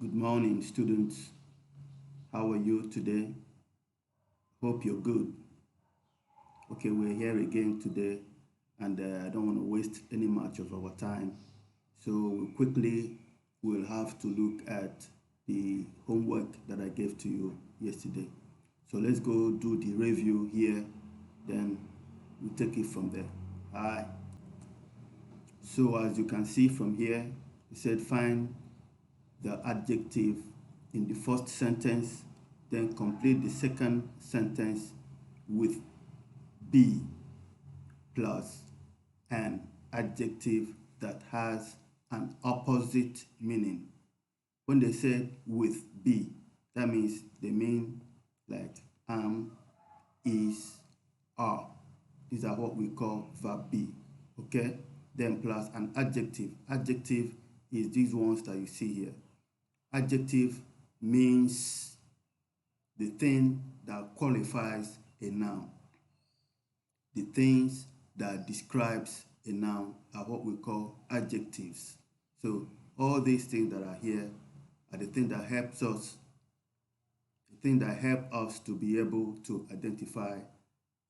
Good morning, students. How are you today? Hope you're good. Okay, we're here again today, and I don't want to waste any much of our time. So we'll have to look at the homework that I gave to you yesterday. So let's go do the review here, then we'll take it from there. All right. So as you can see from here, it said find the adjective in the first sentence, then complete the second sentence with be plus an adjective that has an opposite meaning. When they say with be, that means they mean like am, is, are. These are what we call verb be. Okay? Then plus an adjective. Adjective is these ones that you see here. Adjective means the thing that qualifies a noun. The things that describes a noun are what we call adjectives. So all these things that are here are the thing that helps us, the thing that help us to be able to identify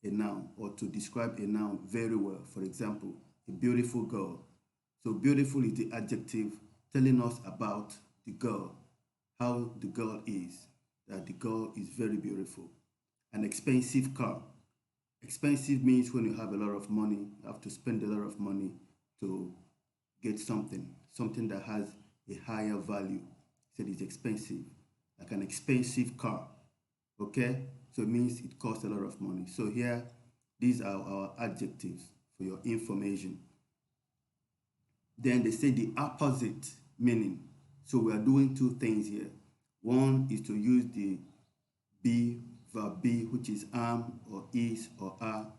a noun or to describe a noun very well. For example, a beautiful girl. So beautiful is the adjective telling us about the girl, how the girl is, that the girl is very beautiful. An expensive car. Expensive means when you have a lot of money, you have to spend a lot of money to get something that has a higher value. So it's expensive, like an expensive car. Okay, so it means it costs a lot of money. So here, these are our adjectives for your information. Then they say the opposite meaning. So we are doing two things here. One is to use the be, verb be, which is am or is or are.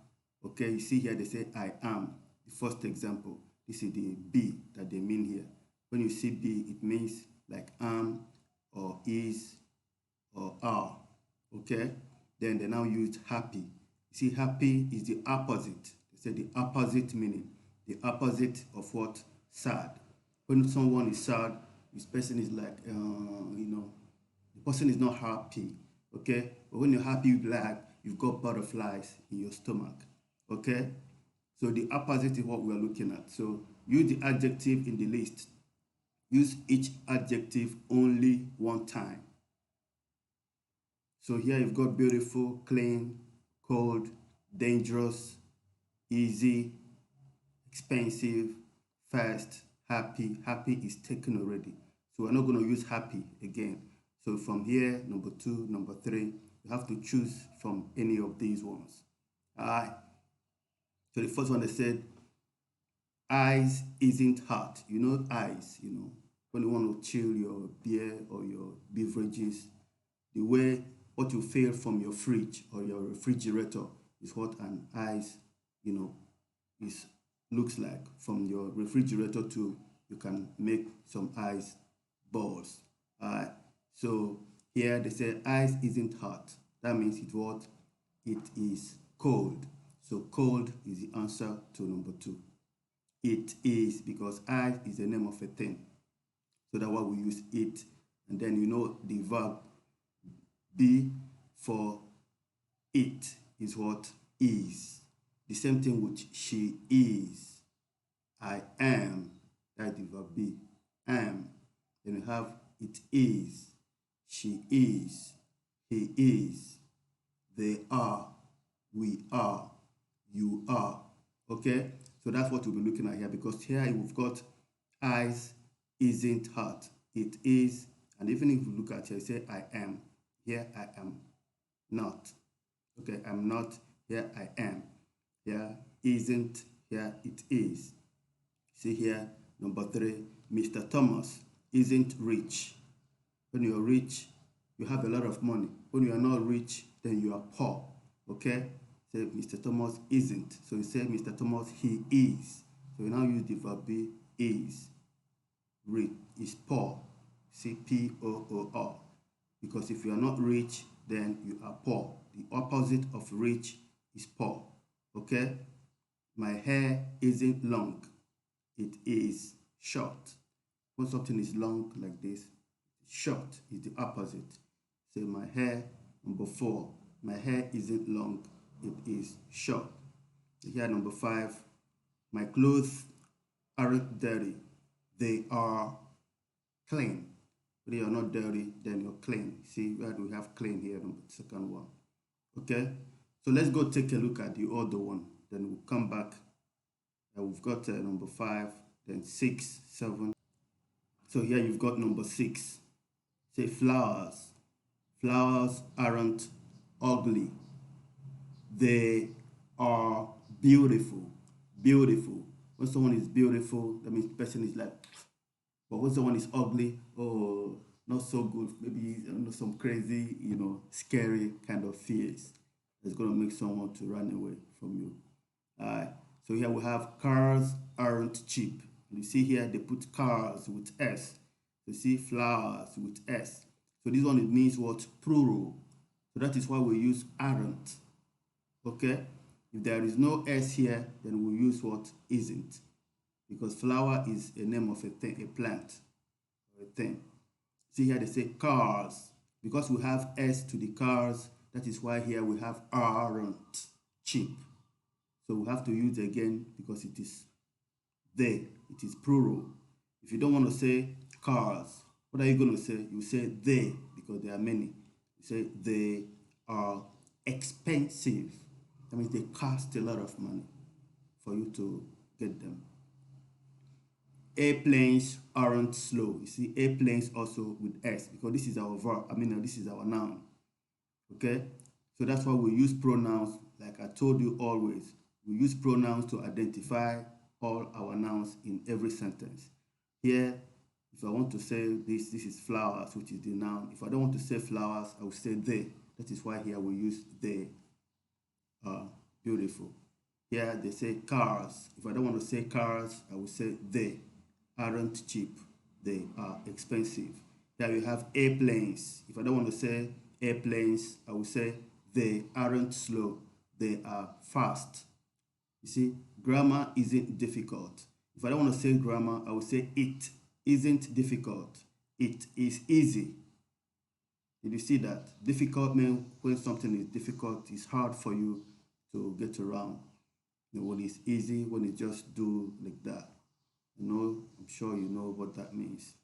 Okay, you see here they say I am. The first example, this is the be that they mean here. When you see be, it means like am or is or are. Okay, then they now use happy. You see, happy is the opposite. They say the opposite meaning, the opposite of what? Sad. When someone is sad, this person is like, the person is not happy. Okay, but when you're happy, you like you've got butterflies in your stomach. Okay, so the opposite is what we are looking at. So use the adjective in the list. Use each adjective only one time. So here you've got beautiful, clean, cold, dangerous, easy, expensive, fast, happy. Happy is taken already. So we're not going to use happy again. So from here, number 2, number 3, you have to choose from any of these ones. All right. So the first one they said, ice isn't hot. You know ice, when you want to chill your beer or your beverages, the way what you feel from your fridge or your refrigerator is what an ice, you know, is looks like. From your refrigerator to you can make some ice balls. Alright. So here they say ice isn't hot. That means it what? It is cold. So cold is the answer to number 2. It is because ice is the name of a thing. So that's why we use it. And then the verb be for it is what? Is. The same thing with she is. I am. That's the verb be. Am. Then we have it is. She is. He is. They are. We are. You are. Okay? So that's what we'll be looking at here, because here we've got eyes isn't hot. It is. And even if you look at here, say I am. Here I am not. Okay, I'm not. Here I am. Here isn't. Here it is. See here, number 3, Mr. Thomas isn't rich. When you're rich, you have a lot of money. When you are not rich, then you are poor. Okay? Say Mr. Thomas isn't. So you say Mr. Thomas, he is. So you now use the verb be is. Rich is poor. See P-O-O-R. Because if you are not rich, then you are poor. The opposite of rich is poor. Okay? My hair isn't long. It is short. When something is long like this, Short is the opposite. Say my hair, number 4, my hair isn't long, it is short. Here, number 5, my clothes aren't dirty, they are clean. When you're not dirty, then you're clean. See, where do we have clean here, number second one? Okay, so let's go take a look at the other one. Then we'll come back. We've got number 5, then 6, 7. So here you've got number 6. Say flowers. Flowers aren't ugly. They are beautiful. Beautiful. When someone is beautiful, that means the person is like, but when someone is ugly, oh, not so good. Maybe some crazy, scary kind of fears that's gonna make someone to run away from you. All right. So here we have cars aren't cheap. You see here they put cars with S. You see flowers with S. So this one it means what? Plural. So that is why we use aren't. Okay? If there is no S here, then we use what? Isn't. Because flower is a name of a thing, a plant, or a thing. See here they say cars. Because we have S to the cars, that is why here we have aren't cheap. So we have to use again because it is they, it is plural. If you don't want to say cars, what are you going to say? You say they because there are many. You say they are expensive. That means they cost a lot of money for you to get them. Airplanes aren't slow. You see, airplanes also with S because this is our verb. This is our noun. Okay? So that's why we use pronouns, like I told you always. We use pronouns to identify all our nouns in every sentence. Here, if I want to say this is flowers, which is the noun. If I don't want to say flowers, I will say they. That is why here we use they. Beautiful. Here they say cars. If I don't want to say cars, I will say they aren't cheap. They are expensive. Here we have airplanes. If I don't want to say airplanes, I will say they aren't slow. They are fast. You see, grammar isn't difficult. If I don't want to say grammar, I will say it isn't difficult. It is easy. Did you see that? Difficult means when something is difficult, it's hard for you to get around. When it's easy, when it just do like that. I'm sure you know what that means.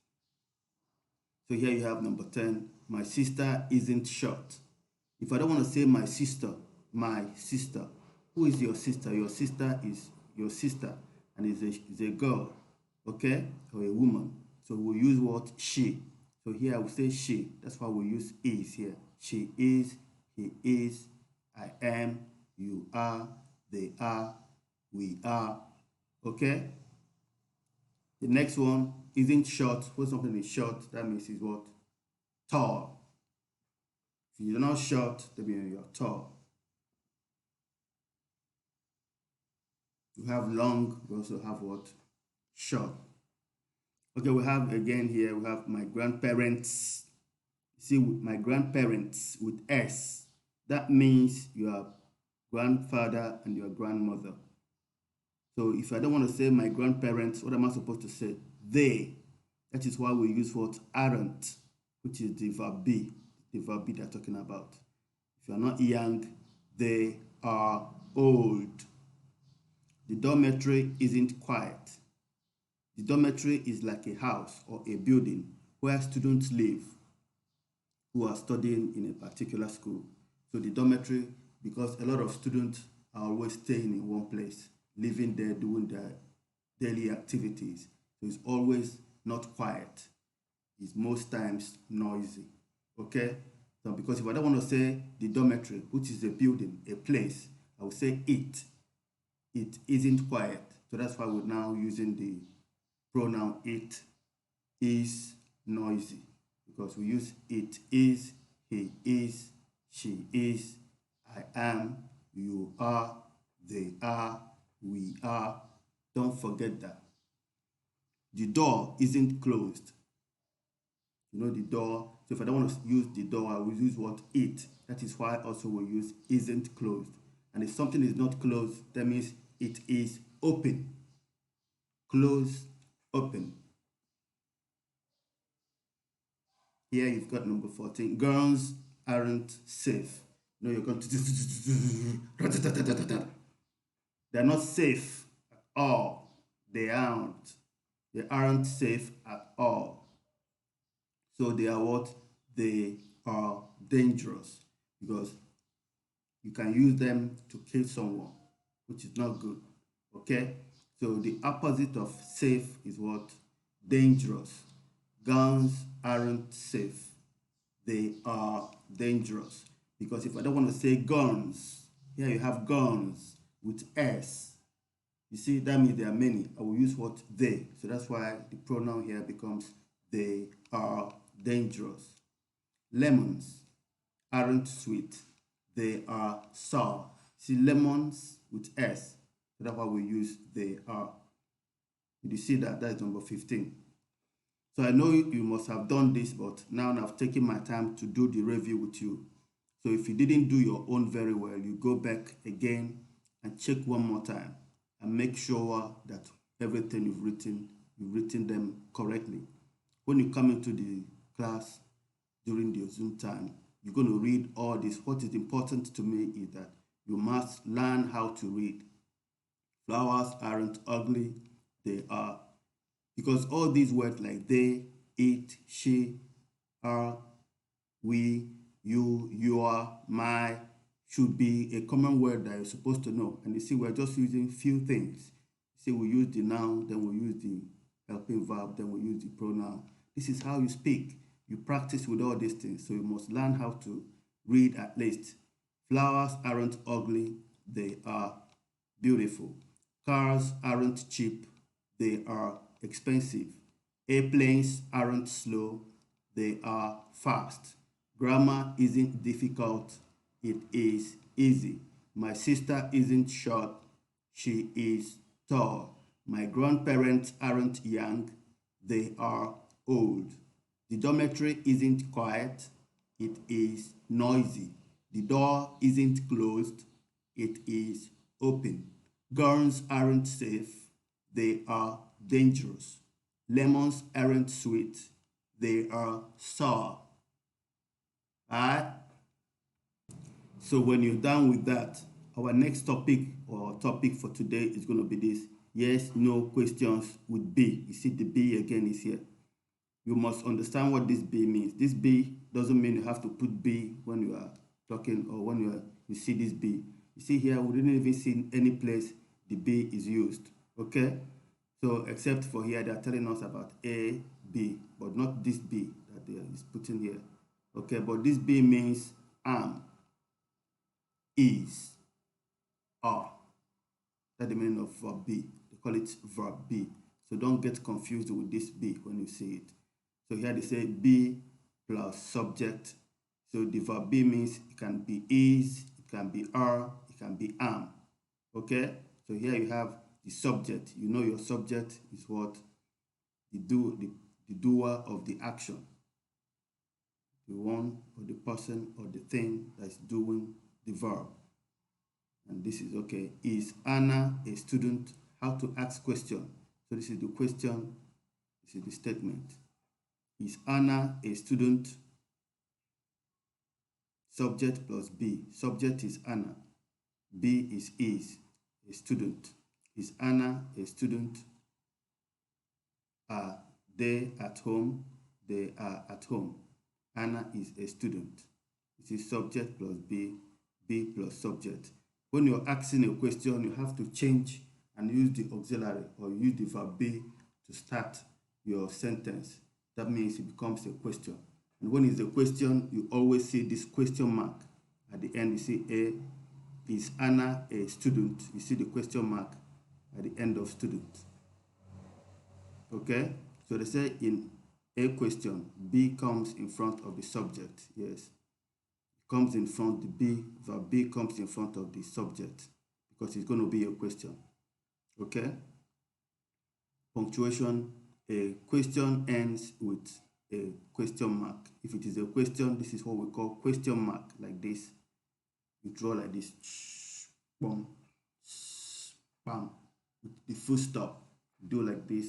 So here you have number 10. My sister isn't short. If I don't want to say my sister, who is your sister? Your sister is your sister and is a girl, okay, or a woman. So we use what? She. So here I will say she. That's why we use is here. She is, he is, I am, you are, they are, we are, okay? The next one isn't short. When something is short, that means it's what? Tall. If you're not short, that means you're tall. You have long, we also have what? Short. Okay, we have again here, we have my grandparents. See, my grandparents with S. That means your grandfather and your grandmother. So if I don't want to say my grandparents, what am I supposed to say? They. That is why we use what? Aren't, which is the verb be. The verb be they're talking about. If you're not young, they are old. The dormitory isn't quiet. The dormitory is like a house or a building where students live who are studying in a particular school. So the dormitory, because a lot of students are always staying in one place, living there, doing their daily activities. So it's always not quiet. It's most times noisy. Okay? So because if I don't want to say the dormitory, which is a building, a place, I will say it. It isn't quiet. So that's why we're now using the pronoun it is noisy. Because we use it is, he is, she is, I am, you are, they are, we are. Don't forget that. The door isn't closed. The door. So if I don't want to use the door, I will use what? It. That is why also we use isn't closed. And if something is not closed, that means it is open. Close, open. Here you've got number 14. Guns aren't safe. No, you're going to. They're not safe at all. They aren't. They aren't safe at all. So they are what? They are dangerous because you can use them to kill someone, which is not good. Okay? So the opposite of safe is what? Dangerous. Guns aren't safe. They are dangerous. Because if I don't want to say guns, here you have guns with S. You see, that means there are many. I will use what? They. So that's why the pronoun here becomes they are dangerous. Lemons aren't sweet. They are sour. See, lemons with S. So that's why we use they are. Did you see that? That's number 15. So I know you must have done this, but now I've taken my time to do the review with you. So if you didn't do your own very well, you go back again and check one more time and make sure that everything you've written them correctly. When you come into the class during the Zoom time, you're going to read all this. What is important to me is that you must learn how to read. Flowers aren't ugly, they are. Because all these words like they, it, she, are, we, you are, my, should be a common word that you're supposed to know. And you see, we're just using few things. See, we use the noun, then we use the helping verb, then we use the pronoun. This is how you speak. You practice with all these things. So you must learn how to read at least. Flowers aren't ugly, they are beautiful. Cars aren't cheap, they are expensive. Airplanes aren't slow, they are fast. Grammar isn't difficult, it is easy. My sister isn't short, she is tall. My grandparents aren't young, they are old. The dormitory isn't quiet, it is noisy. The door isn't closed, it is open. Guns aren't safe, they are dangerous. Lemons aren't sweet, they are sour. Alright? So when you're done with that, our next topic or topic for today is going to be this yes, no questions with B. You see the B again is here. You must understand what this B means. This B doesn't mean you have to put B when you are talking or when you see this B. You see here, we didn't even see any place the B is used. Okay? So except for here, they are telling us about A, B, but not this B that they are putting here. Okay, but this B means am, is, are. That's the meaning of verb B. They call it verb B. So don't get confused with this B when you see it. So here they say be plus subject. So the verb be means it can be is, it can be are, it can be am. Okay? So here you have the subject. You know your subject is what? The doer of the action. The one or the person or the thing that's doing the verb. And this is okay. Is Anna a student? How to ask question. So this is the question. This is the statement. Is Anna a student? Subject plus B. Subject is Anna. B is a student. Is Anna a student? Are they at home? They are at home. Anna is a student. This is subject plus B, B plus subject. When you're asking a question, you have to change and use the auxiliary or use the verb be to start your sentence. That means it becomes a question. And when it's a question, you always see this question mark. At the end, you see A, is Anna a student? You see the question mark at the end of student. Okay? So they say in a question, B comes in front of the subject. Yes. Comes in front, the B, verb B comes in front of the subject because it's going to be a question. Okay? Punctuation, a question ends with a question mark. If it is a question, this is what we call question mark, like this. You draw like this, boom, bam, with the full stop. Do like this,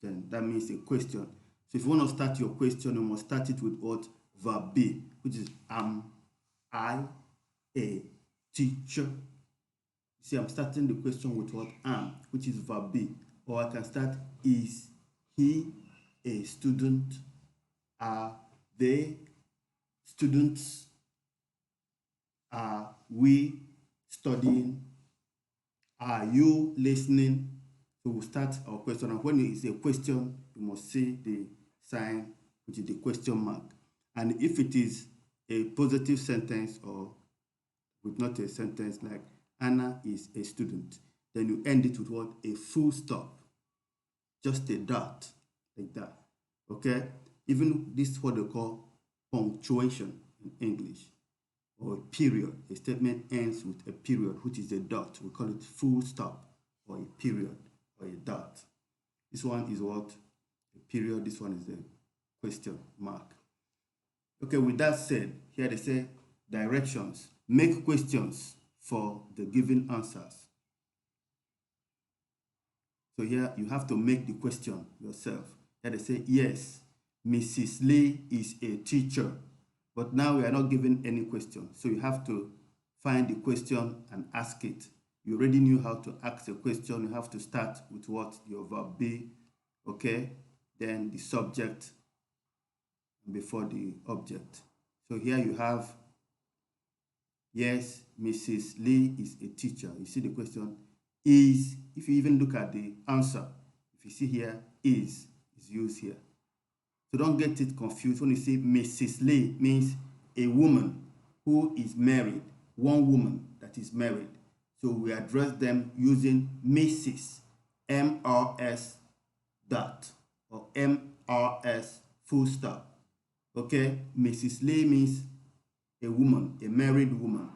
then that means a question. So if you want to start your question, you must start it with what? Verb be, which is am I a teacher? See, I'm starting the question with what? Am, which is verb be. Or I can start, is he a student? Are they students? Are we studying? Are you listening? So we'll start our question. And when it is a question, you must see the sign, which is the question mark. And if it is a positive sentence or with not a sentence like Anna is a student, then you end it with what? A full stop. Just a dot, like that. Okay? Even this is what they call punctuation in English, or a period. A statement ends with a period, which is a dot. We call it full stop, or a period, or a dot. This one is what? A period. This one is a question mark. Okay, with that said, here they say directions. Make questions for the given answers. So here you have to make the question yourself. Here they say, yes, Mrs. Lee is a teacher. But now we are not given any question. So you have to find the question and ask it. You already knew how to ask a question. You have to start with what? Your verb be, okay? Then the subject before the object. So here you have, yes, Mrs. Lee is a teacher. You see the question is, if you even look at the answer, if you see here, is used here. So don't get it confused. When you say Mrs. Lee, means a woman who is married, one woman that is married. So we address them using Mrs. M-R-S dot or M-R-S full stop. Okay, Mrs. Lee means a woman, a married woman.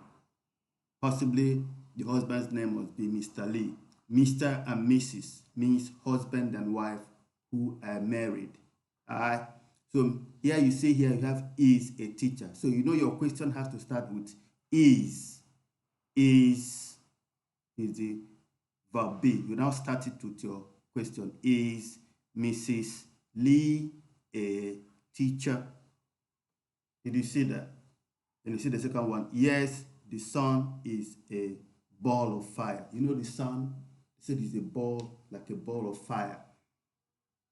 Possibly the husband's name must be Mr. Lee. Mr. and Mrs. means husband and wife who are married. All right. So here you see here you have is a teacher. So you know your question has to start with is. Is the verb be. You now start it with your question. Is Mrs. Lee a teacher? Did you see that? Then you see the second one. Yes, the sun is a ball of fire. You know the sun? They said it's a ball, like a ball of fire.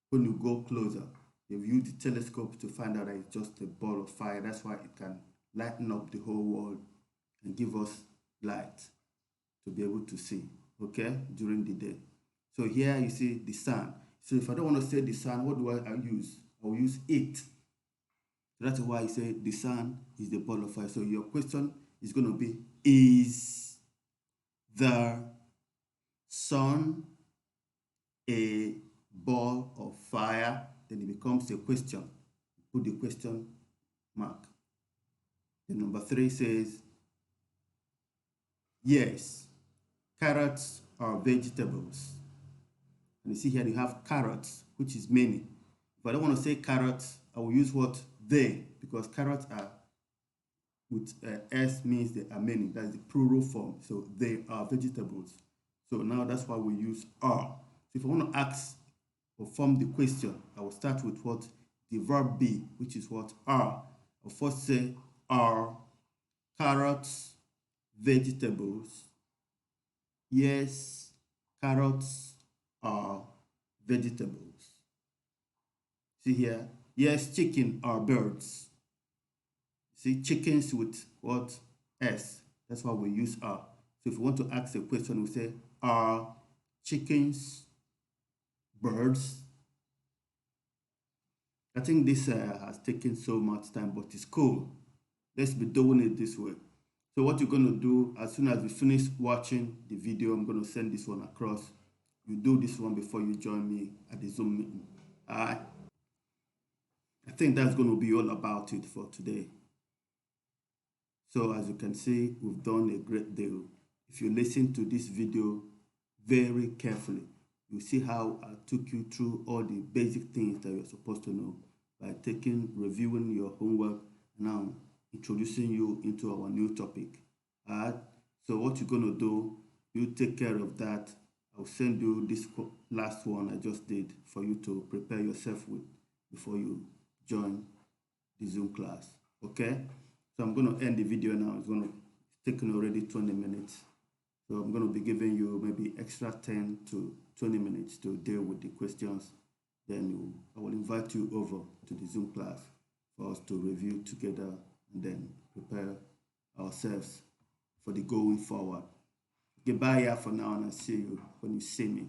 When you go closer, they've used the telescope to find out that it's just a ball of fire. That's why it can lighten up the whole world and give us light to be able to see, okay, during the day. So here you see the sun. So if I don't want to say the sun, what do I use? I will use it. So that's why I say the sun is the ball of fire. So your question is going to be, is the sun a ball of fire? Then it becomes a question. Put the question mark. Then number 3 says, yes, carrots are vegetables. And you see here you have carrots, which is many. If I don't want to say carrots, I will use what? They, because carrots are with S means they are many. That's the plural form. So they are vegetables. So now that's why we use are. So if I want to ask or form the question, I will start with what? The verb be, which is what? Are. I'll first say, are carrots vegetables? Yes, carrots are vegetables. See here, yes, chicken are birds. See, chickens with what? S. That's why we use are. So if you want to ask a question, we say, are chickens birds? I think this has taken so much time, but it's cool. Let's be doing it this way. So what you're going to do, as soon as we finish watching the video, I'm going to send this one across. You do this one before you join me at the Zoom meeting. I think that's going to be all about it for today. So as you can see, we've done a great deal. If you listen to this video very carefully, you see how I took you through all the basic things that you're supposed to know by reviewing your homework, now introducing you into our new topic. All right. So what you're going to do, you take care of that. I'll send you this last one I just did for you to prepare yourself with before you join the Zoom class. Okay, so I'm going to end the video now. It's taken already 20 minutes. So I'm going to be giving you maybe extra 10 to 20 minutes to deal with the questions. Then I will invite you over to the Zoom class for us to review together and then prepare ourselves for the going forward. Goodbye here for now, and I'll see you when you see me.